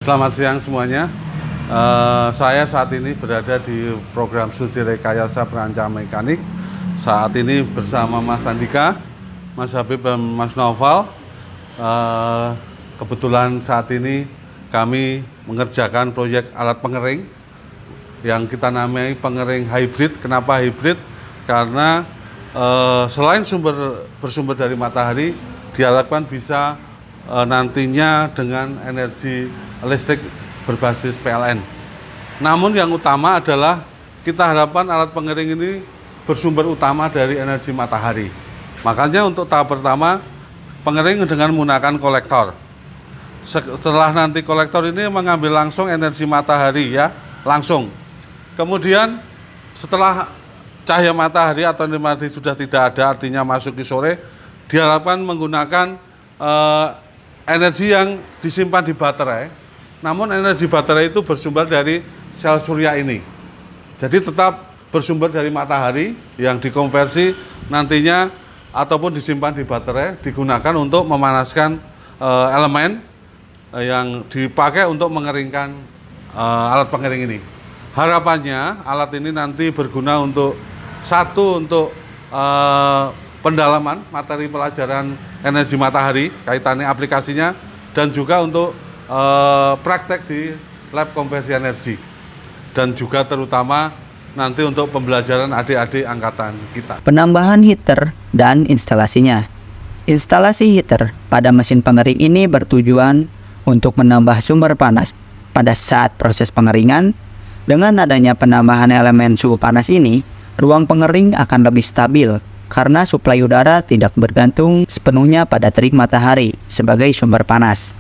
Selamat siang semuanya. Saya saat ini berada di program studi rekayasa perancang mekanik. Saat ini bersama Mas Andika, Mas Habib, dan Mas Noval. Kebetulan saat ini kami mengerjakan proyek alat pengering yang kita namai pengering hybrid. Kenapa hybrid? Karena selain bersumber dari matahari, diharapkan bisa nantinya dengan energi listrik berbasis PLN. Namun yang utama adalah kita harapkan alat pengering ini bersumber utama dari energi matahari. Makanya untuk tahap pertama pengering dengan menggunakan kolektor. Setelah nanti kolektor ini mengambil langsung energi matahari, ya, langsung. Kemudian setelah cahaya matahari atau energi matahari sudah tidak ada, artinya masuk ke sore, diharapkan menggunakan energi yang disimpan di baterai. Namun energi baterai itu bersumber dari sel surya ini. Jadi tetap bersumber dari matahari yang dikonversi nantinya ataupun disimpan di baterai, digunakan untuk memanaskan elemen yang dipakai untuk mengeringkan alat pengering ini. Harapannya alat ini nanti berguna untuk pendalaman materi pelajaran energi matahari, kaitannya aplikasinya, dan juga untuk praktek di lab konversi energi, dan juga terutama nanti untuk pembelajaran adik-adik angkatan kita. Penambahan heater dan instalasinya. Instalasi heater pada mesin pengering ini bertujuan untuk menambah sumber panas pada saat proses pengeringan. Dengan adanya penambahan elemen suhu panas ini, ruang pengering akan lebih stabil karena suplai udara tidak bergantung sepenuhnya pada terik matahari sebagai sumber panas.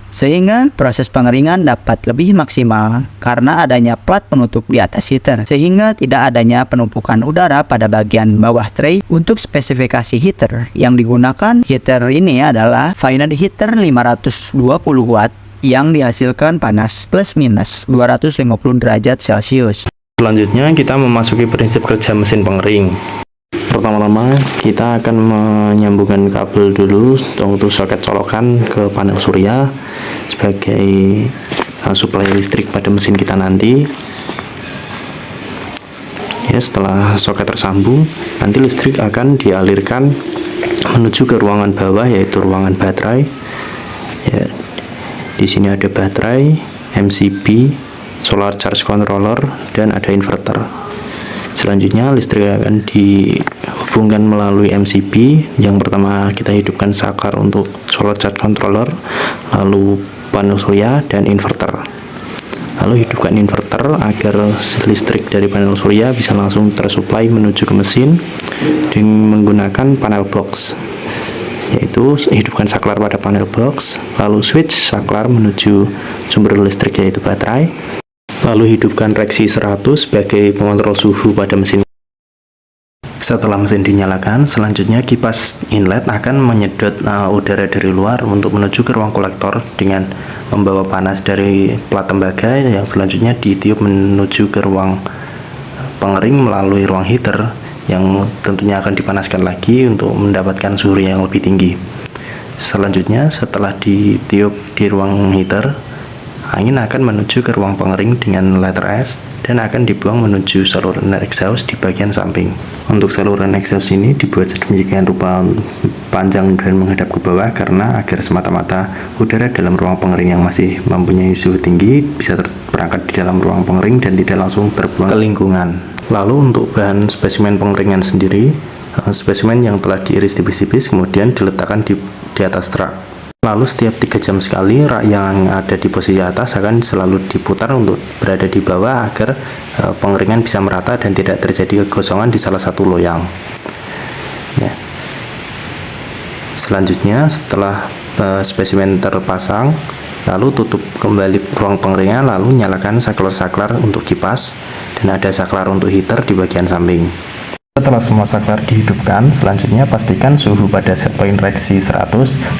Sehingga proses pengeringan dapat lebih maksimal karena adanya plat penutup di atas heater, sehingga tidak adanya penumpukan udara pada bagian bawah tray. Untuk spesifikasi heater yang digunakan, heater ini adalah Finer Heater 520 watt yang dihasilkan panas plus minus 250 derajat Celcius. Selanjutnya kita memasuki prinsip kerja mesin pengering. Pertama-tama kita akan menyambungkan kabel dulu untuk soket colokan ke panel surya sebagai suplai listrik pada mesin kita nanti. Ya, setelah soket tersambung, nanti listrik akan dialirkan menuju ke ruangan bawah, yaitu ruangan baterai. Ya, di sini ada baterai, MCB, solar charge controller, dan ada inverter. Selanjutnya listrik akan dihubungkan melalui MCB. Yang pertama kita hidupkan saklar untuk solar charge controller, lalu panel surya dan inverter. Lalu hidupkan inverter agar listrik dari panel surya bisa langsung tersuplai menuju ke mesin dengan menggunakan panel box. Yaitu hidupkan saklar pada panel box, lalu switch saklar menuju sumber listrik yaitu baterai. Lalu hidupkan reksi 100 sebagai pengontrol suhu pada mesin. Setelah mesin dinyalakan, selanjutnya kipas inlet akan menyedot udara dari luar untuk menuju ke ruang kolektor dengan membawa panas dari plat tembaga yang selanjutnya ditiup menuju ke ruang pengering melalui ruang heater yang tentunya akan dipanaskan lagi untuk mendapatkan suhu yang lebih tinggi. Selanjutnya setelah ditiup di ruang heater, angin akan menuju ke ruang pengering dengan letter S dan akan dibuang menuju saluran exhaust di bagian samping. Untuk saluran exhaust ini dibuat sedemikian rupa panjang dan menghadap ke bawah karena agar semata-mata udara dalam ruang pengering yang masih mempunyai suhu tinggi bisa berangkat di dalam ruang pengering dan tidak langsung terbuang ke lingkungan. Lalu untuk bahan spesimen pengeringan sendiri, spesimen yang telah diiris tipis-tipis kemudian diletakkan di atas truk. Lalu setiap 3 jam sekali rak yang ada di posisi atas akan selalu diputar untuk berada di bawah agar pengeringan bisa merata dan tidak terjadi kekosongan di salah satu loyang. Ya. Selanjutnya setelah spesimen terpasang, lalu tutup kembali ruang pengeringan, lalu nyalakan saklar-saklar untuk kipas dan ada saklar untuk heater di bagian samping. Setelah semua saklar dihidupkan, selanjutnya pastikan suhu pada set point reksi 100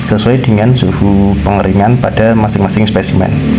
sesuai dengan suhu pengeringan pada masing-masing spesimen.